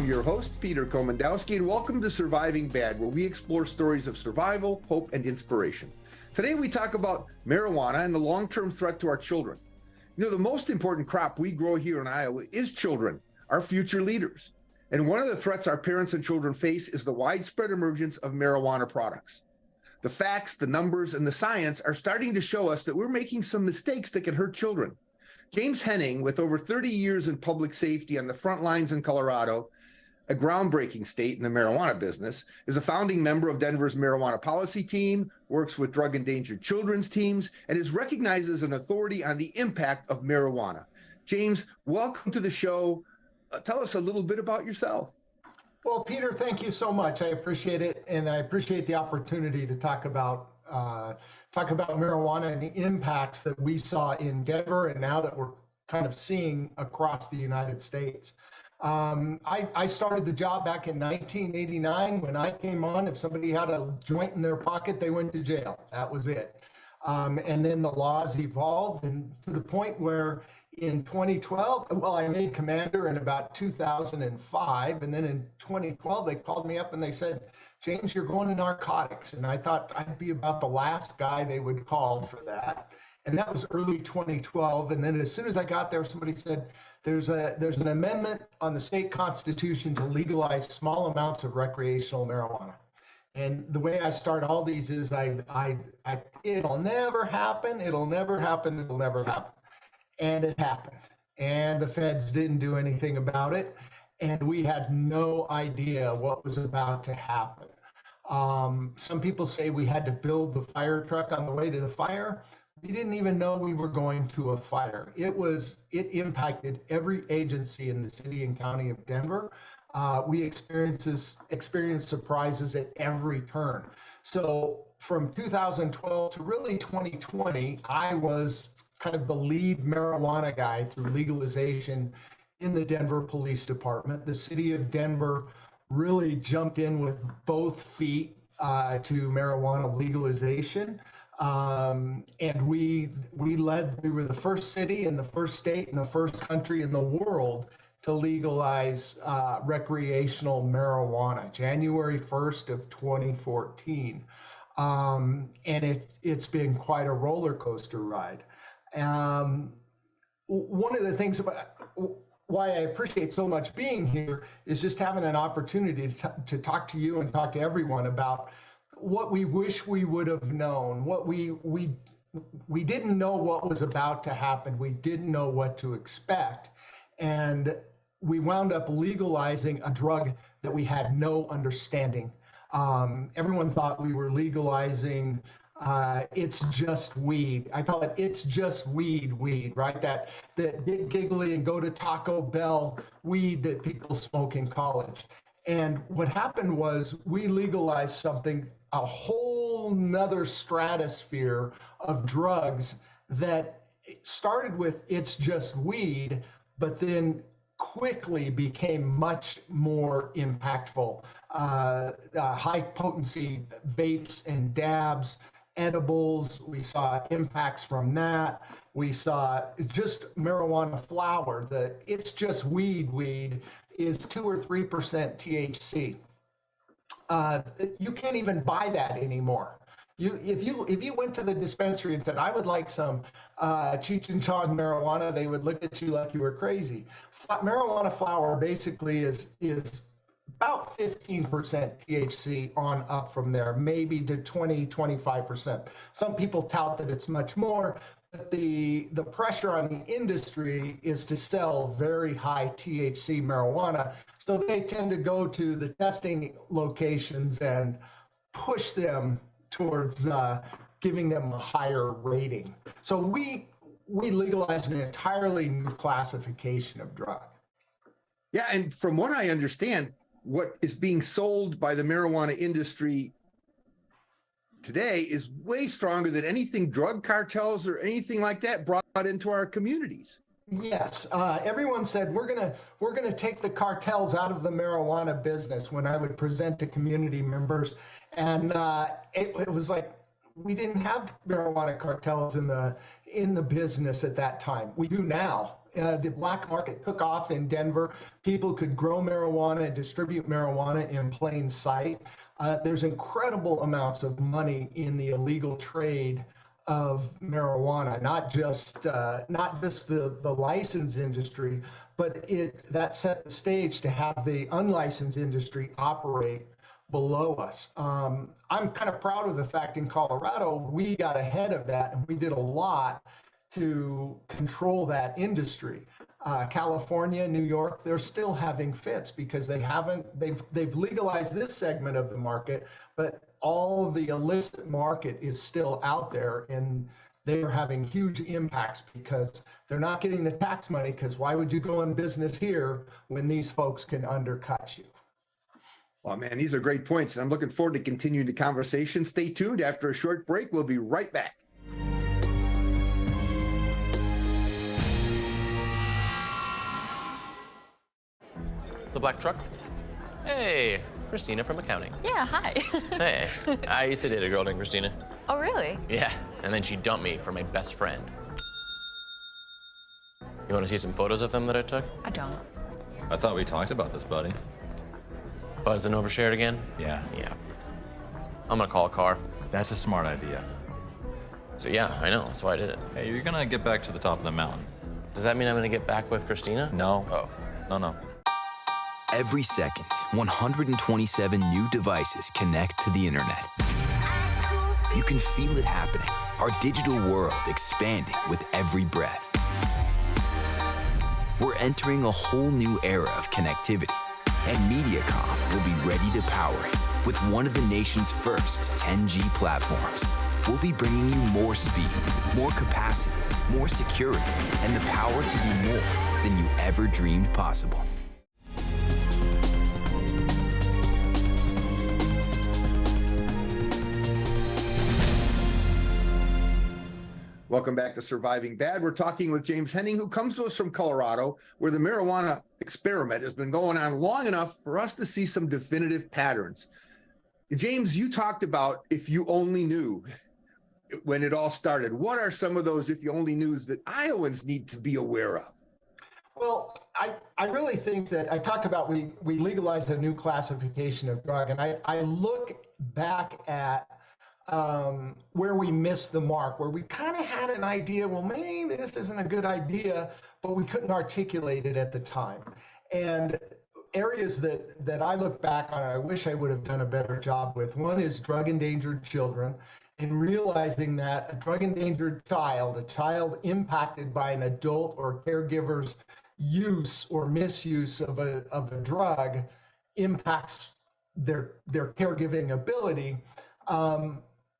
I'm your host, Peter Komendowski, and welcome to Surviving Bad, where we explore stories of survival, hope, and inspiration. Today, we talk about marijuana and the long-term threat to our children. You know, the most important crop we grow here in Iowa is children, our future leaders. And one of the threats our parents and children face is the widespread emergence of marijuana products. The facts, the numbers, and the science are starting to show us that we're making some mistakes that can hurt children. James Henning, with over 30 years in public safety on the front lines in Colorado, a groundbreaking state in the marijuana business, is a founding member of Denver's marijuana policy team, works with drug endangered children's teams, and is recognized as an authority on the impact of marijuana. James, welcome to the show. Tell us a little bit about yourself. Well, Peter, thank you so much. I appreciate it, and I appreciate the opportunity to talk about marijuana and the impacts that we saw in Denver and now that we're kind of seeing across the United States. I started the job back in 1989. When I came on, if somebody had a joint in their pocket, they went to jail. That was it. And then the laws evolved, and to the point where in 2012, well, I made commander in about 2005, and then in 2012, they called me up and they said, James, you're going to narcotics. And I thought I'd be about the last guy they would call for that. And that was early 2012. And then as soon as I got there, somebody said, there's an amendment on the state constitution to legalize small amounts of recreational marijuana. And the way I start all these is it'll never happen, it'll never happen, it'll never happen. And it happened. And the feds didn't do anything about it. And we had no idea what was about to happen. Some people say we had to build the fire truck on the way to the fire. We didn't even know we were going to a fire. It impacted every agency in the city and county of Denver. We experienced surprises at every turn. So from 2012 to really 2020, I was kind of the lead marijuana guy through legalization in the Denver Police Department. The city of Denver really jumped in with both feet to marijuana legalization. And we were the first city and the first state and the first country in the world to legalize recreational marijuana, January 1st of 2014. And it's been quite a roller coaster ride. One of the things about why I appreciate so much being here is just having an opportunity to talk to you and talk to everyone about what we wish we would have known, what we didn't know what was about to happen. We didn't know what to expect. And we wound up legalizing a drug that we had no understanding. Everyone thought we were legalizing it's just weed. I call it it's just weed, right? That get giggly and go to Taco Bell weed that people smoke in college. And what happened was we legalized something, a whole nother stratosphere of drugs that started with it's just weed, but then quickly became much more impactful. High potency vapes and dabs, edibles, we saw impacts from that. We saw just marijuana flower, it's just weed is 2 or 3% THC. You can't even buy that anymore. If you went to the dispensary and said, I would like some Cheech and Chong marijuana, they would look at you like you were crazy. Marijuana flower basically is about 15% THC on up from there, maybe to 20-25%. Some people tout that it's much more, but the pressure on the industry is to sell very high THC marijuana. So they tend to go to the testing locations and push them towards giving them a higher rating. So we legalized an entirely new classification of drug. Yeah, and from what I understand, what is being sold by the marijuana industry today is way stronger than anything drug cartels or anything like that brought into our communities. Yes, everyone said we're gonna take the cartels out of the marijuana business when I would present to community members, and it was like we didn't have marijuana cartels in the business at that time. We do now, The black market took off in Denver. People could grow marijuana and distribute marijuana in plain sight. There's incredible amounts of money in the illegal trade of marijuana, not just the licensed industry, but that set the stage to have the unlicensed industry operate below us. I'm kind of proud of the fact in Colorado we got ahead of that, and we did a lot to control that industry. California, New York, they're still having fits because they've legalized this segment of the market, but all the illicit market is still out there, and they're having huge impacts because they're not getting the tax money, because why would you go in business here when these folks can undercut you? Well, man, these are great points. I'm looking forward to continuing the conversation. Stay tuned. After a short break, we'll be right back. The black truck? Hey, Christina from accounting. Yeah, hi. Hey, I used to date a girl named Christina. Oh, really? Yeah, and then she dumped me for my best friend. You want to see some photos of them that I took? I don't. I thought we talked about this, buddy. Buzzed and overshared again? Yeah. Yeah. I'm gonna call a car. That's a smart idea. So yeah, I know, that's why I did it. Hey, you're gonna get back to the top of the mountain. Does that mean I'm gonna get back with Christina? No. Oh. No. Every second, 127 new devices connect to the internet. You can feel it happening, our digital world expanding with every breath. We're entering a whole new era of connectivity, and MediaCom will be ready to power it with one of the nation's first 10G platforms. We'll be bringing you more speed, more capacity, more security, and the power to do more than you ever dreamed possible. Welcome back to Surviving Bad. We're talking with James Henning, who comes to us from Colorado, where the marijuana experiment has been going on long enough for us to see some definitive patterns. James, you talked about if you only knew when it all started. What are some of those if you only knews that Iowans need to be aware of? Well, I really think that I talked about we legalized a new classification of drug, and I look back at where we missed the mark, where we kind of had an idea, well, maybe this isn't a good idea, but we couldn't articulate it at the time. And areas that I look back on, I wish I would have done a better job with. One is drug endangered children, and realizing that a drug endangered child, a child impacted by an adult or caregiver's use or misuse of a drug, impacts their caregiving ability.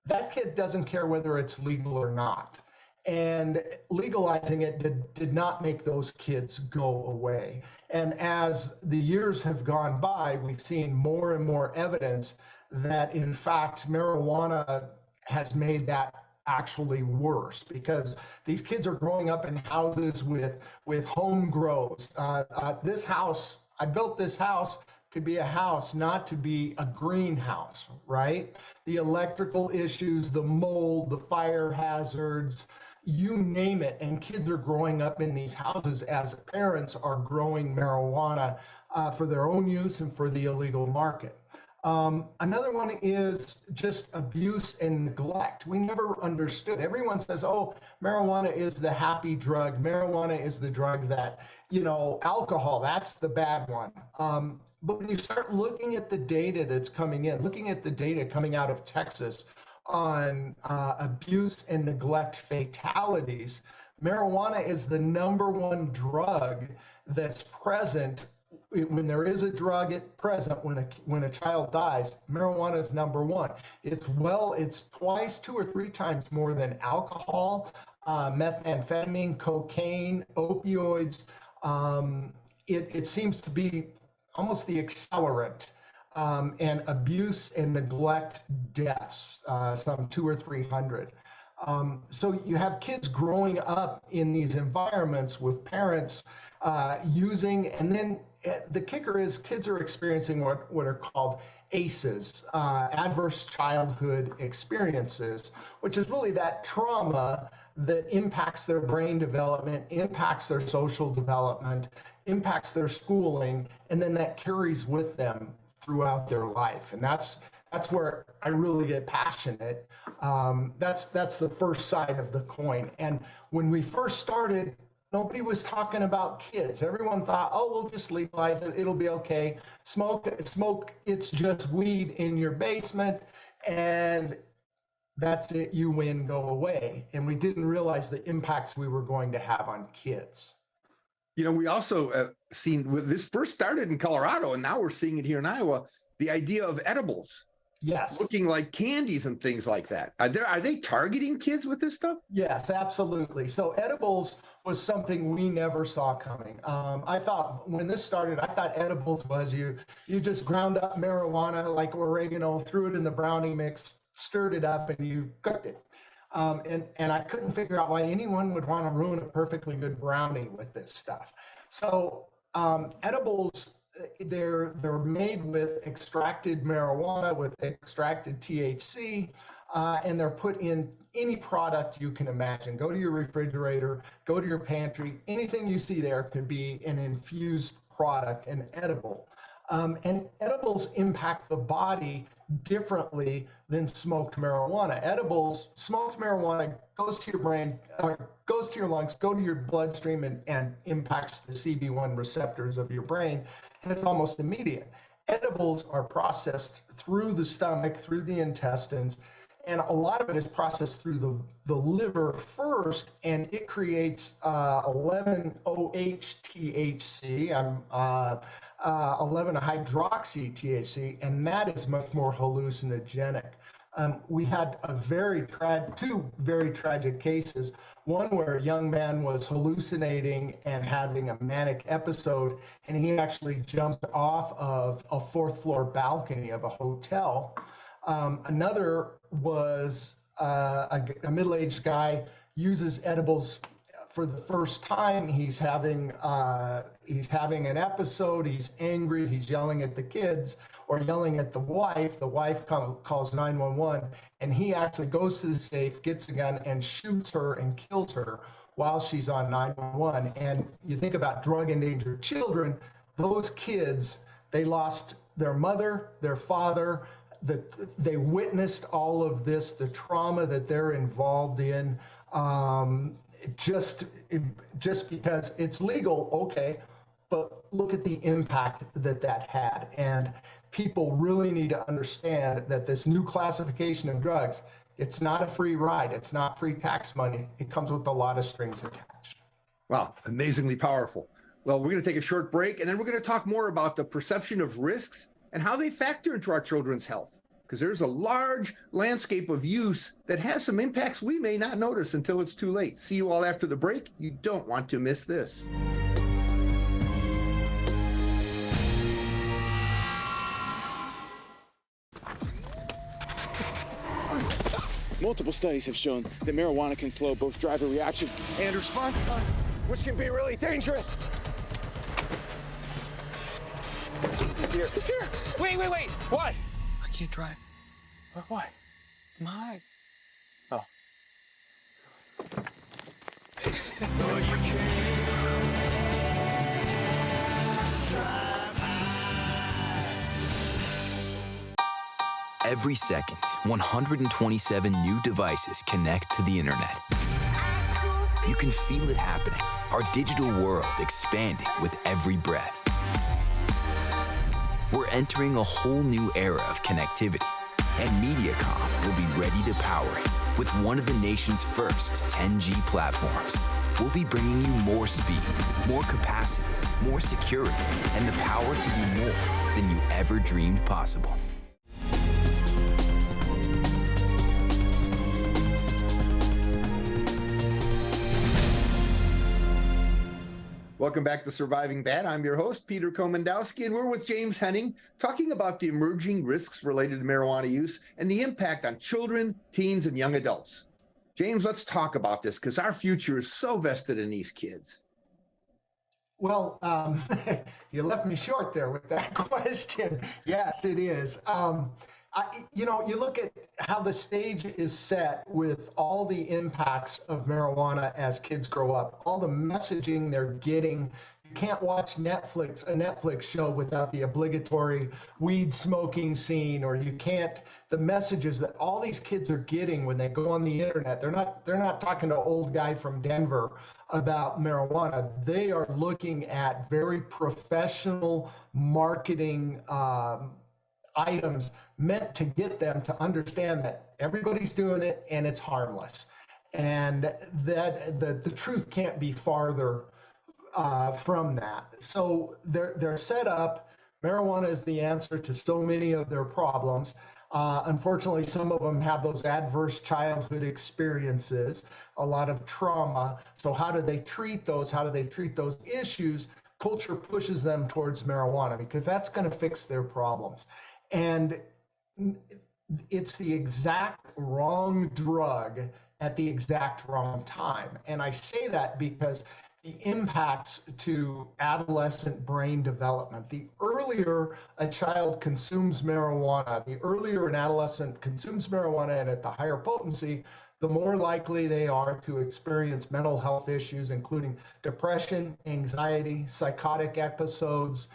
That kid doesn't care whether it's legal or not. And legalizing it did not make those kids go away. And as the years have gone by, we've seen more and more evidence that, in fact, marijuana has made that actually worse, because these kids are growing up in houses with home grows. This house, I built this house to be a house, not to be a greenhouse, right? The electrical issues, the mold, the fire hazards, you name it. And kids are growing up in these houses as parents are growing marijuana for their own use and for the illegal market. Another one is just abuse and neglect. We never understood. Everyone says, oh, marijuana is the happy drug. Marijuana is the drug that, alcohol, that's the bad one. But when you start looking at the data that's coming in, looking at the data coming out of Texas on abuse and neglect fatalities, marijuana is the number 1 drug that's present. When there is a drug present when a child dies, marijuana is number 1. It's twice, 2 or 3 times more than alcohol, methamphetamine, cocaine, opioids. It seems to be almost the accelerant, and abuse and neglect deaths, some 200 or 300. So you have kids growing up in these environments with parents using, and then the kicker is kids are experiencing what are called ACEs, adverse childhood experiences, which is really that trauma that impacts their brain development, impacts their social development, impacts their schooling, and then that carries with them throughout their life. And that's where I really get passionate. That's the first side of the coin. And when we first started, nobody was talking about kids. Everyone thought, oh, we'll just legalize it. It'll be okay. Smoke, it's just weed in your basement. And that's it. You win, go away. And we didn't realize the impacts we were going to have on kids. You know, we also seen this first started in Colorado, and now we're seeing it here in Iowa, the idea of edibles. Yes. Looking like candies and things like that. Are they targeting kids with this stuff? Yes, absolutely. So edibles was something we never saw coming. I thought when this started, I thought edibles was you just ground up marijuana like oregano, threw it in the brownie mix, stirred it up, and you cooked it. And I couldn't figure out why anyone would want to ruin a perfectly good brownie with this stuff. So edibles, they're made with extracted marijuana, with extracted THC, and they're put in any product you can imagine. Go to your refrigerator, go to your pantry, anything you see there could be an infused product, an edible. And edibles impact the body differently than smoked marijuana. Smoked marijuana goes to your brain, goes to your lungs, go to your bloodstream and impacts the CB1 receptors of your brain, and it's almost immediate. Edibles are processed through the stomach, through the intestines, and a lot of it is processed through the liver first, and it creates 11-OH-THC, 11-hydroxy-THC, and that is much more hallucinogenic. We had two very tragic cases. One where a young man was hallucinating and having a manic episode, and he actually jumped off of a fourth floor balcony of a hotel. Another was a middle-aged guy uses edibles for the first time. He's having an episode. He's angry. He's yelling at the kids or yelling at the wife. The wife calls 911, and he actually goes to the safe, gets a gun, and shoots her and kills her while she's on 911. And you think about drug-endangered children. Those kids, they lost their mother, their father. They witnessed all of this, the trauma that they're involved in. Just because it's legal, okay, but look at the impact that had. And people really need to understand that this new classification of drugs, it's not a free ride. It's not free tax money. It comes with a lot of strings attached. Wow, amazingly powerful. Well, we're going to take a short break, and then we're going to talk more about the perception of risks and how they factor into our children's health. Because there's a large landscape of use that has some impacts we may not notice until it's too late. See you all after the break. You don't want to miss this. Multiple studies have shown that marijuana can slow both driver reaction and response time, which can be really dangerous. He's here. He's here. Wait. What? I can't drive. Why? My. Oh. Every second, 127 new devices connect to the internet. You can feel it happening, our digital world expanding with every breath. We're entering a whole new era of connectivity, and MediaCom will be ready to power it with one of the nation's first 10G platforms. We'll be bringing you more speed, more capacity, more security, and the power to do more than you ever dreamed possible. Welcome back to Surviving Bad. I'm your host, Peter Komendowski, and we're with James Henning talking about the emerging risks related to marijuana use and the impact on children, teens, and young adults. James, let's talk about this because our future is so vested in these kids. Well, you left me short there with that question. Yes, it is. You look at how the stage is set with all the impacts of marijuana as kids grow up, all the messaging they're getting. You can't watch a Netflix show without the obligatory weed smoking scene, or the messages that all these kids are getting when they go on the internet. They're not talking to an old guy from Denver about marijuana. They are looking at very professional marketing items meant to get them to understand that everybody's doing it and it's harmless, and that the truth can't be farther from that. So they're set up. Marijuana is the answer to so many of their problems. Unfortunately, some of them have those adverse childhood experiences, a lot of trauma. So how do they treat those? How do they treat those issues? Culture pushes them towards marijuana because that's going to fix their problems. And it's the exact wrong drug at the exact wrong time. And I say that because the impacts to adolescent brain development, the earlier a child consumes marijuana, the earlier an adolescent consumes marijuana and at the higher potency, the more likely they are to experience mental health issues, including depression, anxiety, psychotic episodes,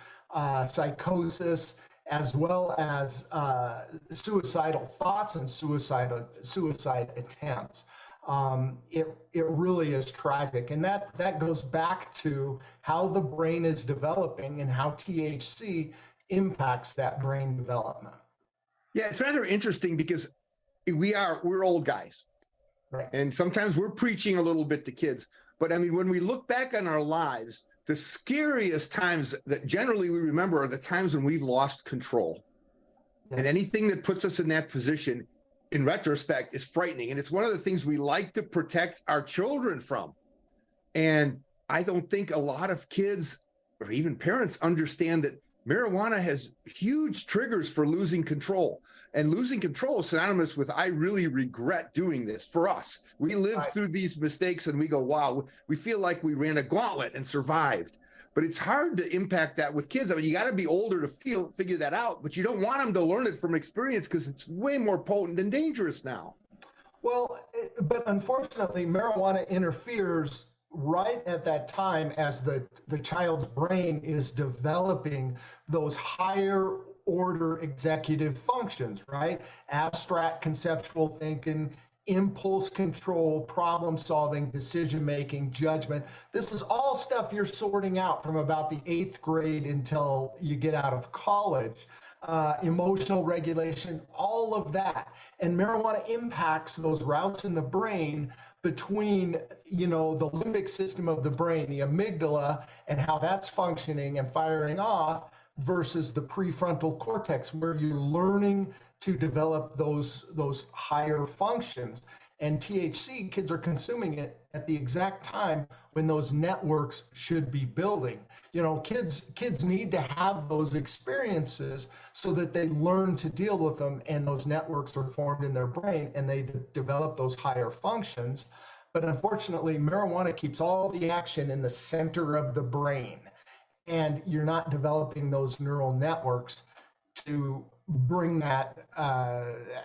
psychosis, as well as suicidal thoughts and suicide attempts. It really is tragic, and that goes back to how the brain is developing and how THC impacts that brain development. Yeah, it's rather interesting because we're old guys, Right. and sometimes we're preaching a little bit to kids. But I mean, when we look back on our lives, the scariest times that generally we remember are the times when we've lost control. Yes. And anything that puts us in that position, in retrospect, is frightening. And it's one of the things we like to protect our children from. And I don't think a lot of kids or even parents understand that marijuana has huge triggers for losing control. And losing control is synonymous with, I really regret doing this. For us, we live Right. through these mistakes and we go, wow, we feel like we ran a gauntlet and survived. But it's hard to impact that with kids. I mean, you got to be older to figure that out, but you don't want them to learn it from experience because it's way more potent and dangerous now. Well, but unfortunately, marijuana interferes right at that time as the child's brain is developing those higher order executive functions, right? Abstract conceptual thinking, impulse control, problem solving, decision making, judgment. This is all stuff you're sorting out from about the 8th grade until you get out of college. Emotional regulation, all of that. And marijuana impacts those routes in the brain between, the limbic system of the brain, the amygdala, and how that's functioning and firing off, versus the prefrontal cortex, where you're learning to develop those higher functions. And THC, kids are consuming it at the exact time when those networks should be building. Kids need to have those experiences so that they learn to deal with them, and those networks are formed in their brain and they develop those higher functions. But unfortunately, marijuana keeps all the action in the center of the brain, and you're not developing those neural networks to bring that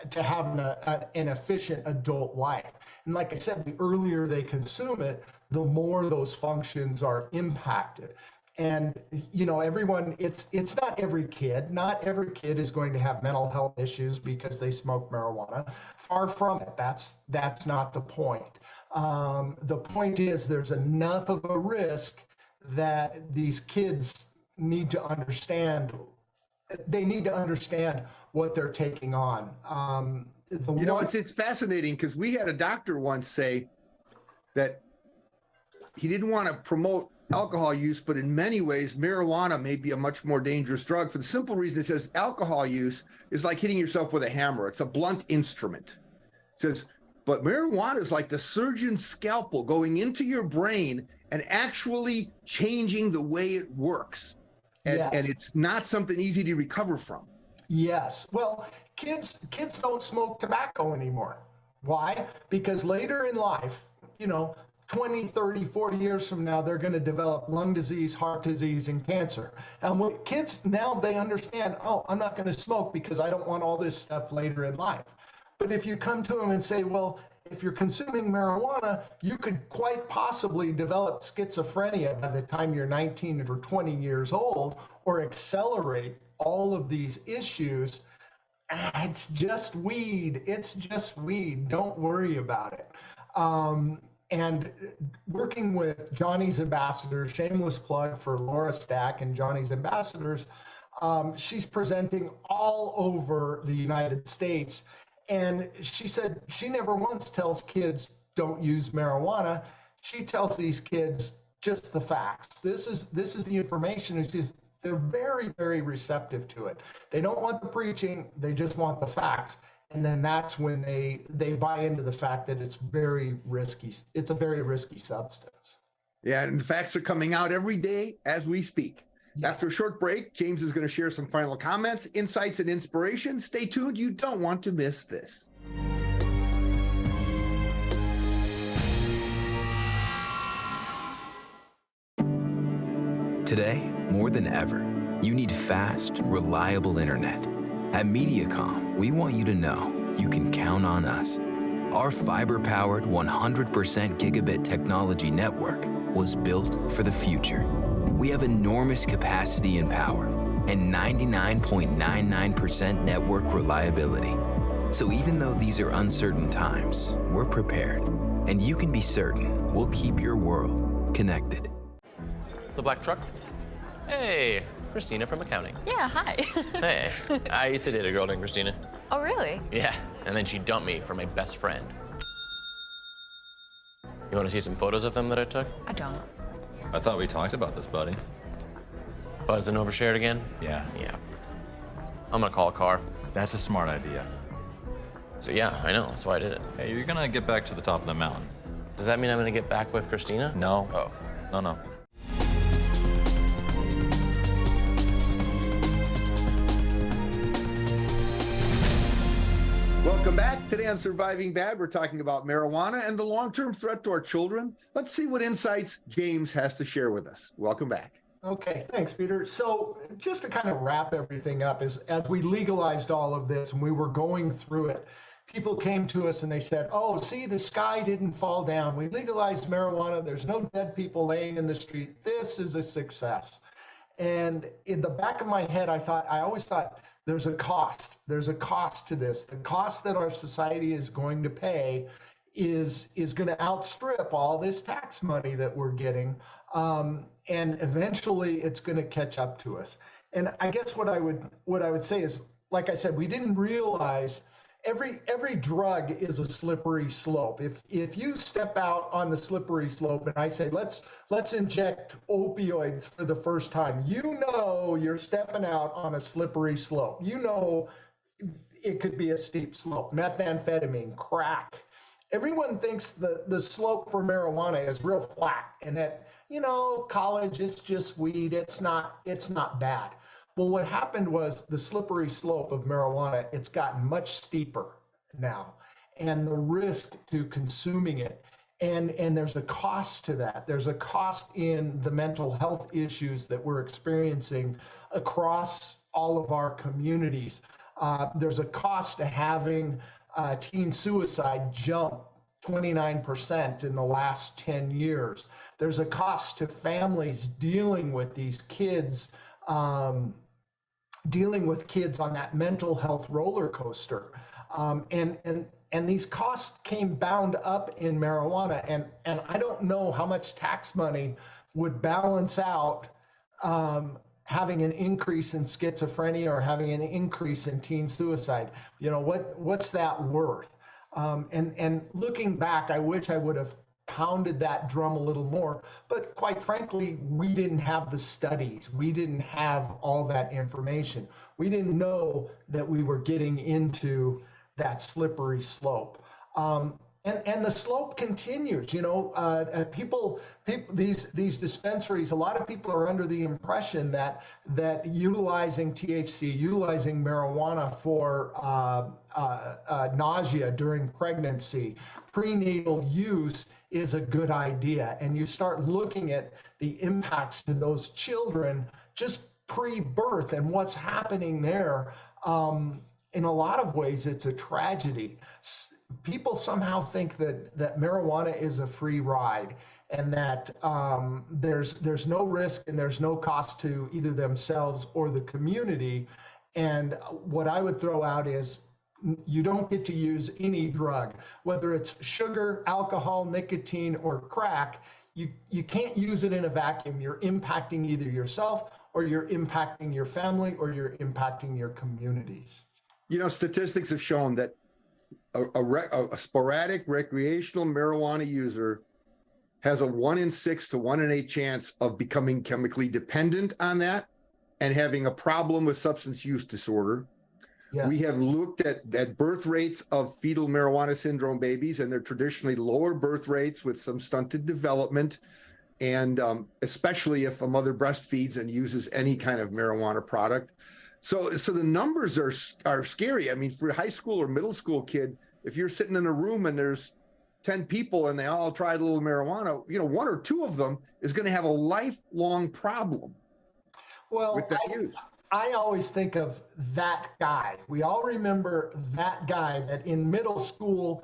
to having an efficient adult life. And like I said, the earlier they consume it, the more those functions are impacted. And everyone, it's not every kid. Not every kid is going to have mental health issues because they smoke marijuana. Far from it. That's not the point. The point is there's enough of a risk that these kids need to understand. They need to understand what they're taking on. It's fascinating because we had a doctor once say that he didn't want to promote alcohol use, but in many ways, marijuana may be a much more dangerous drug for the simple reason it says alcohol use is like hitting yourself with a hammer. It's a blunt instrument. It says, but marijuana is like the surgeon's scalpel going into your brain and actually changing the way it works. And, Yes. and it's not something easy to recover from. Yes. Well, kids don't smoke tobacco anymore. Why? Because later in life, 20, 30, 40 years from now, they're going to develop lung disease, heart disease, and cancer. And when kids now, they understand, oh, I'm not going to smoke because I don't want all this stuff later in life. But if you come to them and say, well, if you're consuming marijuana, you could quite possibly develop schizophrenia by the time you're 19 or 20 years old, or accelerate all of these issues. It's just weed. It's just weed. Don't worry about it. And working with Johnny's Ambassadors, shameless plug for Laura Stack and Johnny's Ambassadors, she's presenting all over the United States. And she said she never once tells kids don't use marijuana. She tells these kids just the facts. This is the information. It's just, they're very, very receptive to it. They don't want the preaching, they just want the facts. And then that's when they buy into the fact that it's very risky. It's a very risky substance. Yeah, and the facts are coming out every day as we speak. Yes. After a short break, James is going to share some final comments, insights, and inspiration. Stay tuned. You don't want to miss this. Today, more than ever, you need fast, reliable internet. At Mediacom, we want you to know you can count on us. Our fiber-powered 100% gigabit technology network was built for the future. We have enormous capacity and power and 99.99% network reliability. So even though these are uncertain times, we're prepared. And you can be certain we'll keep your world connected. The black truck? Hey, Christina from accounting. Yeah, hi. Hey, I used to date a girl named Christina. Oh, really? Yeah, and then she dumped me for my best friend. You want to see some photos of them that I took? I don't. I thought we talked about this, buddy. Buzz and overshared again? Yeah. Yeah. I'm gonna call a car. That's a smart idea. So yeah, I know, that's why I did it. Hey, you're gonna get back to the top of the mountain. Does that mean I'm gonna get back with Christina? No. Oh. No. Welcome back. Today on Surviving Bad, we're talking about marijuana and the long-term threat to our children. Let's see what insights James has to share with us. Welcome back. Okay, thanks, Peter. So just to kind of wrap everything up, as we legalized all of this and we were going through it, people came to us and they said, oh, see, the sky didn't fall down. We legalized marijuana. There's no dead people laying in the street. This is a success. And in the back of my head, I always thought, there's a cost. There's a cost to this. The cost that our society is going to pay is going to outstrip all this tax money that we're getting. And eventually it's going to catch up to us. And I guess what I would say is, like I said, we didn't realize every drug is a slippery slope. If you step out on the slippery slope and I say, let's inject opioids for the first time, you know you're stepping out on a slippery slope. You know it could be a steep slope. Methamphetamine, crack. Everyone thinks the slope for marijuana is real flat and that, college, it's just weed. It's not bad. Well, what happened was the slippery slope of marijuana, it's gotten much steeper now, and the risk to consuming it, and there's a cost to that. There's a cost in the mental health issues that we're experiencing across all of our communities. There's a cost to having teen suicide jump 29% in the last 10 years. There's a cost to families dealing with these kids, dealing with kids on that mental health roller coaster. And these costs came bound up in marijuana. And I don't know how much tax money would balance out having an increase in schizophrenia or having an increase in teen suicide. What's that worth? And looking back, I wish I would have pounded that drum a little more, but quite frankly, we didn't have the studies. We didn't have all that information. We didn't know that we were getting into that slippery slope. And the slope continues. These dispensaries, a lot of people are under the impression that utilizing THC, utilizing marijuana for nausea during pregnancy, prenatal use is a good idea. And you start looking at the impacts to those children just pre-birth and what's happening there. In a lot of ways, it's a tragedy. People somehow think that marijuana is a free ride, and that there's no risk and there's no cost to either themselves or the community. And what I would throw out is, you don't get to use any drug, whether it's sugar, alcohol, nicotine, or crack. You can't use it in a vacuum. You're impacting either yourself, or you're impacting your family, or you're impacting your communities. You know, statistics have shown that a sporadic recreational marijuana user has a 1 in 6 to 1 in 8 chance of becoming chemically dependent on that and having a problem with substance use disorder. Yes. We have looked at birth rates of fetal marijuana syndrome babies, and they're traditionally lower birth rates with some stunted development, and especially if a mother breastfeeds and uses any kind of marijuana product. So the numbers are scary. I mean, for a high school or middle school kid, if you're sitting in a room and there's 10 people and they all tried a little marijuana, you know, 1 or 2 of them is going to have a lifelong problem with that use. I always think of that guy. We all remember that guy that in middle school,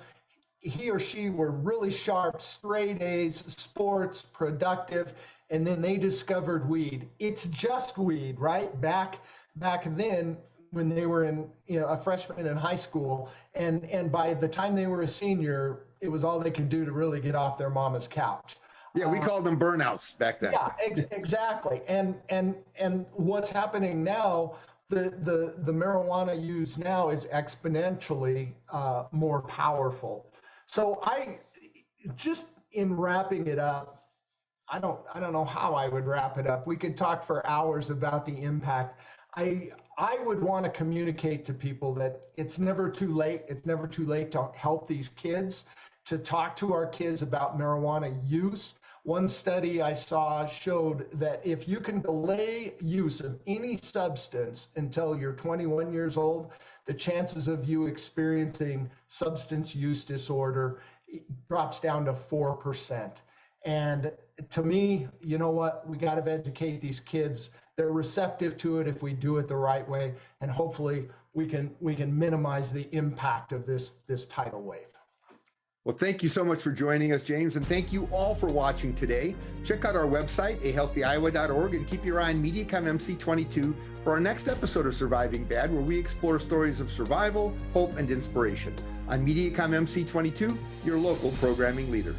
he or she were really sharp, straight A's, sports, productive, and then they discovered weed. It's just weed, right? Back then, when they were a freshman in high school, and by the time they were a senior, it was all they could do to really get off their mama's couch. Yeah, we called them burnouts back then. Yeah, exactly. And what's happening now, the marijuana use now is exponentially more powerful. So in wrapping it up, I don't know how I would wrap it up. We could talk for hours about the impact. I would want to communicate to people that it's never too late. It's never too late to help these kids, to talk to our kids about marijuana use. One study I saw showed that if you can delay use of any substance until you're 21 years old, the chances of you experiencing substance use disorder drops down to 4%. And to me, you know what? We got to educate these kids. They're receptive to it if we do it the right way, and hopefully we can minimize the impact of this tidal wave. Well, thank you so much for joining us, James, and thank you all for watching today. Check out our website, ahealthyiowa.org, and keep your eye on MediaCom MC22 for our next episode of Surviving Bad, where we explore stories of survival, hope, and inspiration. On MediaCom MC22, your local programming leader.